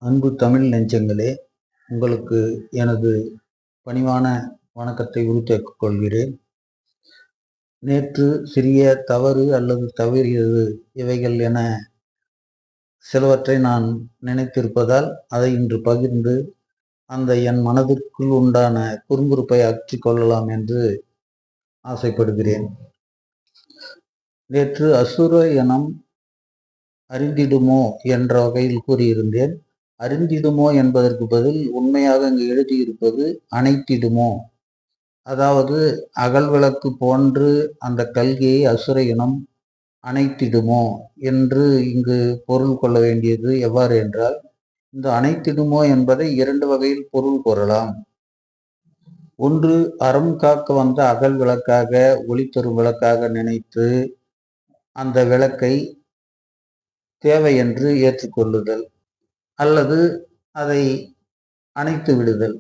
அன்பு தமிழ் நெஞ்சங்களே, உங்களுக்கு எனது பணிவான வணக்கத்தை உரித்தாக்கிக் கொள்கிறேன். நேற்று சிறிய தவறு அல்லது தவறியது இவைகள் என சிலவற்றை நான் நினைத்திருப்பதால் அதை இன்று பகிர்ந்து அந்த என் மனதிற்குள் உண்டான குறுங்குறுப்பை அகற்றிக் கொள்ளலாம் என்று ஆசைப்படுகிறேன். நேற்று அசுர இனம் அறிந்திடுமோ என்ற வகையில் கூறியிருந்தேன். அறிந்திடுமோ என்பதற்கு பதில் உண்மையாக இங்கு எழுதியிருப்பது அணைத்திடுமோ. அதாவது அகல் விளக்கு போன்று அந்த கல்கியை அசுர இனம் அணைத்திடுமோ என்று இங்கு பொருள் கொள்ள வேண்டியது எவ்வாறு என்றால், இந்த அணைத்திடுமோ என்பதை இரண்டு வகையில் பொருள் கூறலாம். ஒன்று, அறம் காக்க வந்த அகல் விளக்காக ஒளி தரும் விளக்காக நினைத்து அந்த விளக்கை தேவை என்று ஏற்றுக்கொள்ளுதல் அல்லது அதை அணைத்து விடுதல்.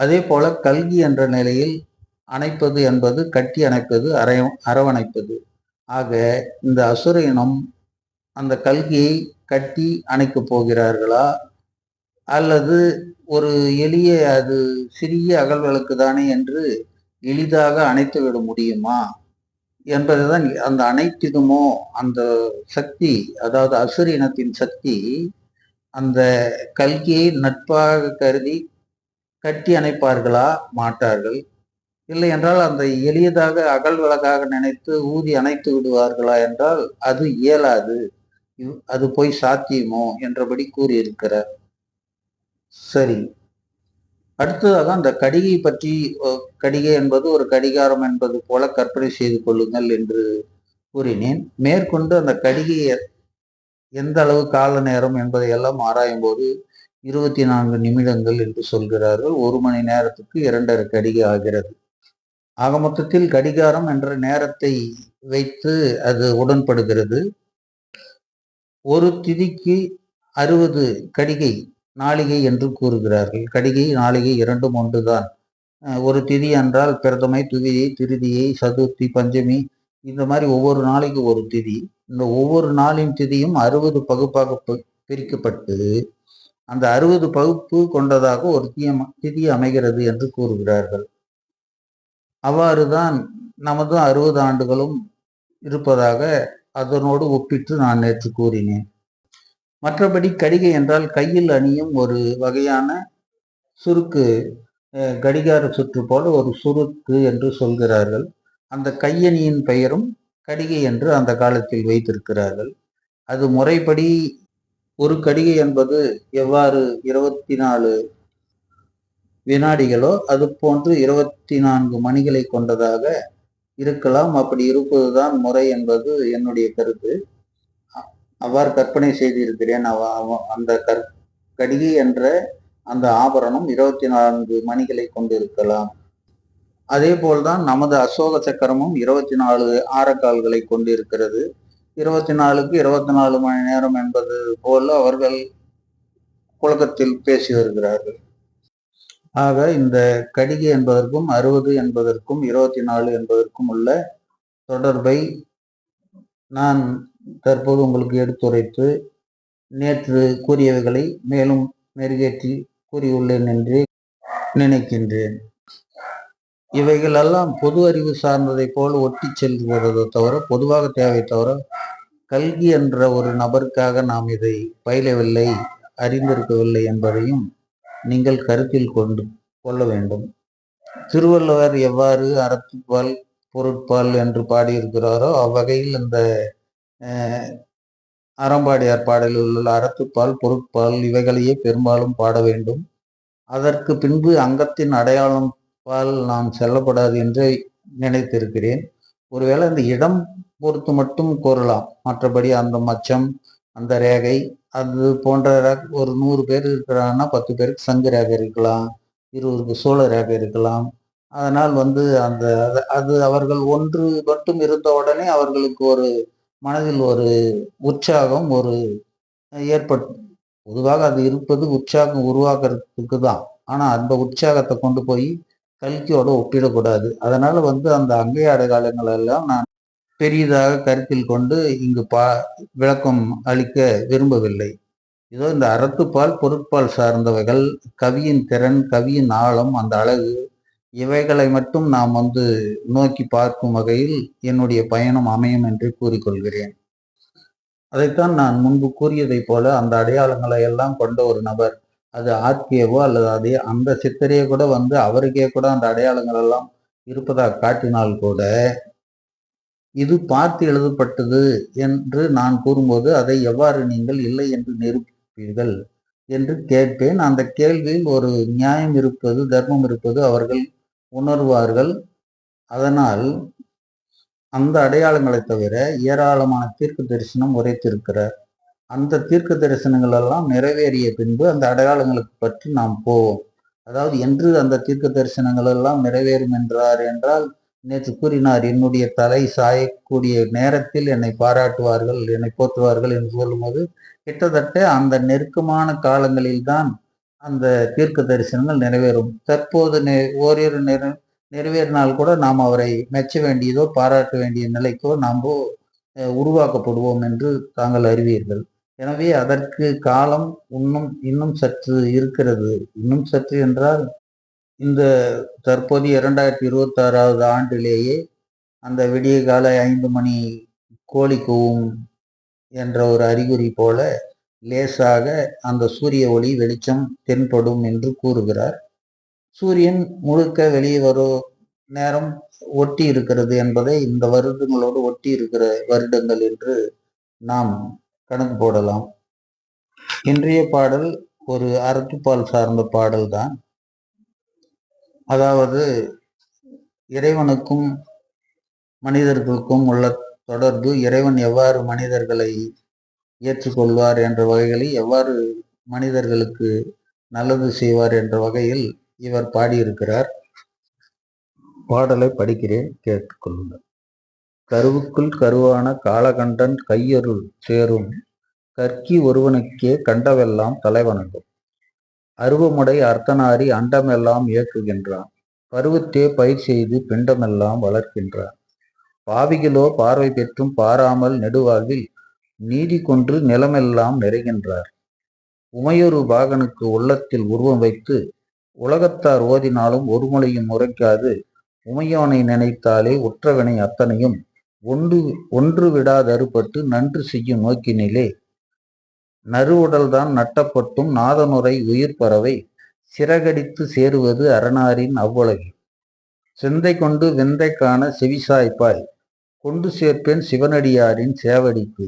அதே போல கல்கி என்ற நிலையில் அணைப்பது என்பது கட்டி அணைப்பது, அரவணைப்பது. ஆக இந்த அசுர இனம் அந்த கல்கியை கட்டி அணைக்கப் போகிறார்களா அல்லது ஒரு எளிய அது சிறிய அகல் விளக்கு தானே என்று எளிதாக அணைத்து விட முடியுமா என்பதுதான். அந்த அணைத்திடுமோ அந்த சக்தி, அதாவது அசுர இனத்தின் சக்தி அந்த கல்கியை நட்பாக கருதி கட்டி அணைப்பார்களா? மாட்டார்கள். இல்லை என்றால் அந்த எளியதாக அகல் விளக்காக நினைத்து ஊதி அணைத்து விடுவார்களா என்றால் அது இயலாது. அது போய் சாத்தியமோ என்றபடி கூறியிருக்கிறார். சரி, அடுத்ததாக அந்த கடிகை பற்றி, கடிகை என்பது ஒரு கடிகாரம் என்பது போல கற்பனை செய்து கொள்ளுங்கள் என்று கூறினேன். மேற்கொண்டு அந்த கடிகையை எந்த அளவு கால நேரம் என்பதை எல்லாம் ஆராயும் போது 24 நிமிடங்கள் என்று சொல்கிறார்கள். 1 மணி நேரத்துக்கு 2.5 கடிகை ஆகிறது. ஆக மொத்தத்தில் கடிகாரம் என்ற நேரத்தை வைத்து அது உடன்படுகிறது. ஒரு திதிக்கு 60 கடிகை நாளிகை என்று கூறுகிறார்கள். கடிகை நாளிகை இரண்டும் ஒன்றுதான். ஒரு திதி என்றால் பிரதமை, துவியை, திருதியை, சதுர்த்தி, பஞ்சமி, இந்த மாதிரி ஒவ்வொரு நாளைக்கு ஒரு திதி. இந்த ஒவ்வொரு நாளின் திதியும் 60 பகுப்பாக பிரிக்கப்பட்டு அந்த 60 பகுப்பு கொண்டதாக ஒரு திதி அமைகிறது என்று கூறுகிறார்கள். அவ்வாறுதான் நமது 60 ஆண்டுகளும் இருப்பதாக அதனோடு ஒப்பிட்டு நான் நேற்று கூறினேன். மற்றபடி கடிகை என்றால் கையில் அணியும் ஒரு வகையான சுருக்கு, கடிகார சுற்று போல ஒரு சுருக்கு என்று சொல்கிறார்கள். அந்த கையணியின் பெயரும் கடிகை என்று அந்த காலத்தில் வைத்திருக்கிறார்கள். அது முறைப்படி ஒரு கடிகை என்பது எவ்வாறு 24 வினாடிகளோ அது போன்று 24 மணிகளை கொண்டதாக இருக்கலாம். அப்படி இருப்பதுதான் முறை என்பது என்னுடைய கருத்து. அவ்வாறு கற்பனை செய்திருக்கிறேன். அந்த கடிகை என்ற அந்த ஆபரணம் 24 மணிகளை கொண்டிருக்கலாம். அதே போல்தான் நமது அசோக சக்கரமும் 24 ஆரக்கால்களை கொண்டிருக்கிறது. 24க்கு 24 மணி நேரம் என்பது போல அவர்கள் புழக்கத்தில் பேசி வருகிறார்கள். ஆக இந்த கடிகை என்பதற்கும் 60 என்பதற்கும் 24 என்பதற்கும் உள்ள தொடர்பை நான் தற்போது உங்களுக்கு எடுத்துரைத்து நேற்று கூறியவைகளை மேலும் மெருகேற்றி கூறியுள்ளேன் என்று நினைக்கின்றேன். இவைகள் எல்லாம் பொது அறிவு சார்ந்ததை போல ஒட்டி செல்கிறதை தவிர, பொதுவாக தேவை தவிர, கல்கி என்ற ஒரு நபருக்காக நாம் இதை பயிலவில்லை, அறிந்திருக்கவில்லை என்பதையும் நீங்கள் கருத்தில் கொள்ள வேண்டும். திருவள்ளுவர் எவ்வாறு அறத்துப்பால் பொருட்பால் என்று பாடியிருக்கிறாரோ அவ்வகையில் இந்த அறம்பாடியார் பாடலில் உள்ள அறத்துப்பால் பொருட்பால் இவைகளையே பெரும்பாலும் பாட வேண்டும். அதற்கு பின்பு அங்கத்தின் அடையாளம் பால் நாம் செல்லப்படாது என்று நினைத்திருக்கிறேன். ஒருவேளை அந்த இடம் பொறுத்து மட்டும் கூறலாம். மற்றபடி அந்த மச்சம், அந்த ரேகை, அது போன்ற ஒரு 100 பேர் இருக்கிறாங்கன்னா 10 பேருக்கு சங்கு ரேகை இருக்கலாம், 20க்கு சோழ ரேகை இருக்கலாம். அதனால் அந்த அது அவர்கள் ஒன்று மட்டும் இருந்த உடனே அவர்களுக்கு ஒரு மனதில் ஒரு உற்சாகம் ஒரு ஏற்பட்டு, பொதுவாக அது இருப்பது உற்சாகம் உருவாக்குறதுக்கு தான். ஆனா அந்த உற்சாகத்தை கொண்டு போய் கல்கியோட ஒப்பிடக்கூடாது. அதனால அந்த அங்கை அடையாளங்கள் எல்லாம் நான் பெரியதாக கருத்தில் கொண்டு இங்கு விளக்கம் அளிக்க விரும்பவில்லை. இதோ இந்த அறத்துப்பால் பொருட்பால் சார்ந்தவைகள், கவியின் திறன், கவியின் ஆழம், அந்த அழகு, இவைகளை மட்டும் நாம் நோக்கி பார்க்கும் வகையில் என்னுடைய பயணம் அமையும் என்று கூறிக்கொள்கிறேன். அதைத்தான் நான் முன்பு கூறியதை போல அந்த அடையாளங்களை எல்லாம் கொண்ட ஒரு நபர், அது ஆர்கேவோ அல்லது அந்த சித்தரையே கூட அவருக்கே கூட அந்த அடையாளங்கள் எல்லாம் இருப்பதாக காட்டினால் கூட, இது பார்த்து எழுதப்பட்டது என்று நான் கூறும்போது அதை எவ்வாறு நீங்கள் இல்லை என்று நிரூபிப்பீர்கள் என்று கேட்பேன். அந்த கேள்வியில் ஒரு நியாயம் இருப்பது, தர்மம் இருப்பது அவர்கள் உணர்வார்கள். அதனால் அந்த அடையாளங்களை தவிர ஏராளமான தீர்க்க தரிசனம் உரைத்திருக்கிறார். அந்த தீர்க்க தரிசனங்கள் எல்லாம் நிறைவேறிய பின்பு அந்த அடையாளங்களுக்கு பற்றி நாம் போவோம். அதாவது என்று அந்த தீர்க்க தரிசனங்கள் எல்லாம் நிறைவேறும் என்றால் நேற்று கூறினார், என்னுடைய தலை சாயக்கூடிய நேரத்தில் என்னை பாராட்டுவார்கள், என்னை போற்றுவார்கள் என்று சொல்லும்போது கிட்டத்தட்ட அந்த நெருக்கமான காலங்களில்தான் அந்த தீர்க்க தரிசனங்கள் நிறைவேறும். தற்போது ஓரிரு நிறைவேறினால் கூட நாம் அவரை மெச்ச வேண்டியதோ பாராட்ட வேண்டிய நிலைக்கோ நாம் உருவாக்கப்படுவோம் என்று தாங்கள் அறிவீர்கள். எனவே அதற்கு காலம் இன்னும் சற்று இருக்கிறது. இன்னும் சற்று என்றால் இந்த தற்போதைய 2026வது ஆண்டிலேயே அந்த விடிய கால 5 மணி கோழி கூவும் என்ற ஒரு அறிகுறி போல லேசாக அந்த சூரிய ஒளி வெளிச்சம் தென்படும் என்று கூறுகிறார். சூரியன் முழுக்க வெளியே வரும் நேரம் ஒட்டி இருக்கிறது என்பதை இந்த வருடங்களோடு ஒட்டி இருக்கிற வருடங்கள் என்று நாம் கணக்கு போடலாம். இன்றைய பாடல் ஒரு அறத்துப்பால் சார்ந்த பாடல் தான். அதாவது இறைவனுக்கும் மனிதர்களுக்கும் உள்ள தொடர்பு, இறைவன் எவ்வாறு மனிதர்களை ஏற்றுக்கொள்வார் என்ற வகைகளில், எவ்வாறு மனிதர்களுக்கு நல்லது செய்வார் என்ற வகையில் இவர் பாடியிருக்கிறார். பாடலை படிக்கிறேன், கேட்டுக்கொள்ளுங்கள். கருவுக்குள் கருவான காலகண்டன் கையருள் சேரும் கற்கி ஒருவனுக்கே கண்டவெல்லாம் தலைவணங்கும். அருவமுடை அர்த்தநாரி அண்டமெல்லாம் இயக்குகின்றான். பருவத்தே பயிர் செய்து பிண்டமெல்லாம் வளர்க்கின்றான். பாவிகளோ பார்வை பெற்றும் பாராமல் நெடுவாழ்வில் நீதி கொன்று நிலமெல்லாம் நிறைகின்றார். உமையொரு பாகனுக்கு உள்ளத்தில் உருவம் வைத்து உலகத்தார் ஓதினாலும் ஒரு மொழியும் உரைக்காது உமையோனை நினைத்தாலே உற்றவினை அத்தனையும் ஒன்று விடாதறுபட்டு நன்று செய்யும் நோக்கினிலே நறுவுடல்தான் நட்டப்பட்டும் நாதனுரை உயிர் பறவை சிறகடித்து சேருவது அரணாரின் அவ்வுலகில். செந்தை கொண்டு வெந்தை காண செவிசாய்ப்பாய் கொண்டு சேர்ப்பேன் சிவனடியாரின் சேவடிக்கு,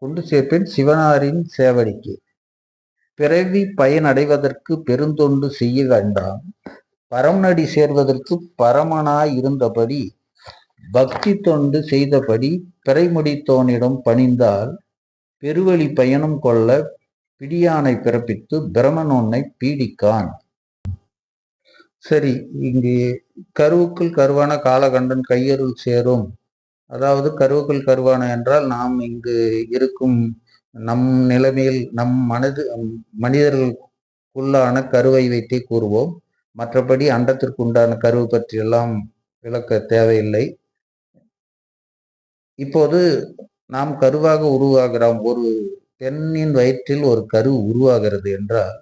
கொண்டு சேர்ப்பேன் சிவனாரின் சேவடிக்கு. பிறவி பயனடைவதற்கு பெருந்தொண்டு செய்ய வேண்டாம், பரமநடி சேர்வதற்கு பரமனாய் இருந்தபடி பக்தி தொண்டு செய்தபடி பிறைமுடித்தோனிடம் பணிந்தால் பெருவழி பயனும் கொள்ள பிடியானை பிறப்பித்து பிரமன் உன்னை பீடிக்கான். சரி, இங்கு கருவுக்குள் கருவான காலகண்டன் கையருள் சேரும். அதாவது கருவுக்குள் கருவான என்றால் நாம் இங்கு இருக்கும் நம் நிலைமையில் மனிதர்களுக்குள்ளான கருவை வைத்தே கூறுவோம். மற்றபடி அண்டத்திற்கு உண்டான கருவு பற்றியெல்லாம் விளக்க தேவையில்லை. இப்போது நாம் கருவாக உருவாகிறோம். ஒரு பெண்ணின் வயிற்றில் ஒரு கரு உருவாகிறது என்றால்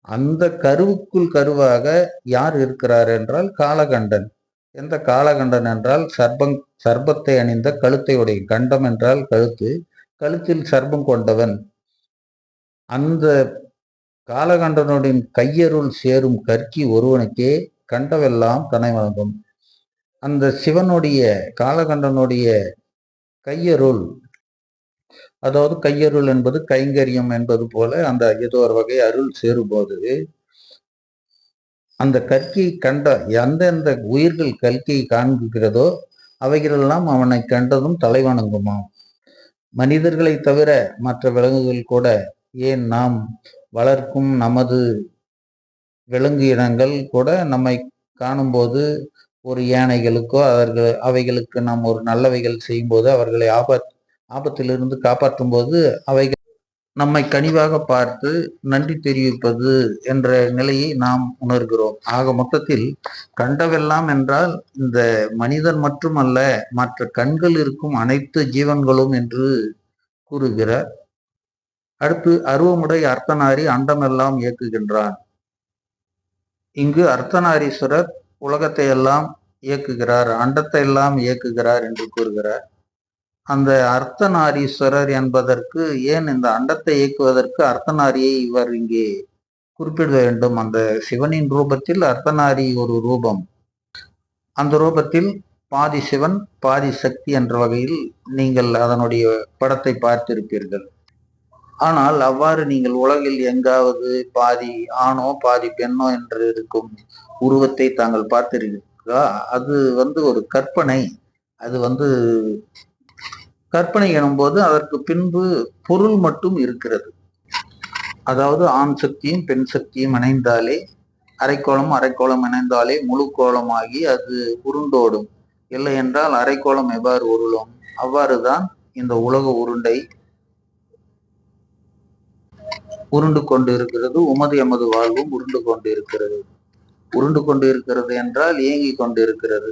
அந்த கருவுக்குள் கருவாக யார் இருக்கிறார் என்றால் காலகண்டன். எந்த காலகண்டன் என்றால் சர்ப்பத்தை அணிந்த கழுத்தை உடைய, கண்டம் என்றால் கழுத்து, கழுத்தில் சர்ப்பம் கொண்டவன். அந்த காலகண்டனுடைய கையருள் சேரும் கற்கி ஒருவனுக்கே கண்டவெல்லாம் தனை வழங்கும். அந்த சிவனுடைய காலகண்டனுடைய கையருள், அதாவது கையருள் என்பது கைங்கரியம் என்பது போல அந்த ஏதோ ஒரு வகை அருள் சேரும்போது அந்த கற்கியை கண்ட எந்தெந்த உயிர்கள் கல்கியை காண்கிறதோ அவைகளெல்லாம் அவனை கண்டதும் தலை வணங்குமாம். மனிதர்களை தவிர மற்ற விலங்குகள் கூட, ஏன் நாம் வளர்க்கும் நமது விலங்கு இனங்கள் கூட நம்மை காணும்போது ஒரு யானைகளுக்கோ அவைகளுக்கு நாம் ஒரு நல்லவைகள் செய்யும்போது அவர்களை ஆபத்திலிருந்து காப்பாற்றும் போது அவைகள் நம்மை கனிவாக பார்த்து நன்றி தெரிவிப்பது என்ற நிலையை நாம் உணர்கிறோம். ஆக மொத்தத்தில் கண்டவெல்லாம் என்றால் இந்த மனிதன் மட்டுமல்ல, மற்ற கண்கள் இருக்கும் அனைத்து ஜீவன்களும் என்று கூறுகிறார். அடுத்து அருவமுடை அர்த்தநாரி அண்டமெல்லாம் இயக்குகின்றான். இங்கு அர்த்தநாரீஸ்வரர் உலகத்தை எல்லாம் இயக்குகிறார், அண்டத்தை எல்லாம் இயக்குகிறார் என்று கூறுகிறார். அந்த அர்த்தநாரீஸ்வரர் என்பதற்கு ஏன் இந்த அண்டத்தை இயக்குவதற்கு அர்த்தநாரியை இவர் இங்கே குறிப்பிட வேண்டும்? அந்த சிவனின் ரூபத்தில் அர்த்தநாரி ஒரு ரூபம். அந்த ரூபத்தில் பாதி சிவன் பாதி சக்தி என்ற வகையில் நீங்கள் அதனுடைய படத்தை பார்த்திருப்பீர்கள். ஆனால் அவ்வாறு நீங்கள் உலகில் எங்காவது பாதி ஆணோ பாதி பெண்ணோ என்று இருக்கும் உருவத்தை தாங்கள் பார்த்திருக்கீர்களா? அது ஒரு கற்பனை. அது கற்பனை எனும்போது அதற்கு பின்பு பொருள் மட்டும் இருக்கிறது. அதாவது ஆண் சக்தியும் பெண் சக்தியும் இணைந்தாலே, அரைக்கோளம் இணைந்தாலே முழு கோலமாகி அது உருண்டோடும். இல்லை என்றால் அரைக்கோளம் எவ்வாறு உருளும்? அவ்வாறுதான் இந்த உலக உருண்டை உருண்டு கொண்டு இருக்கிறது. எமது வாழ்வும் உருண்டு கொண்டு இருக்கிறது. உருண்டு கொண்டு இருக்கிறது என்றால் இயங்கி கொண்டு இருக்கிறது.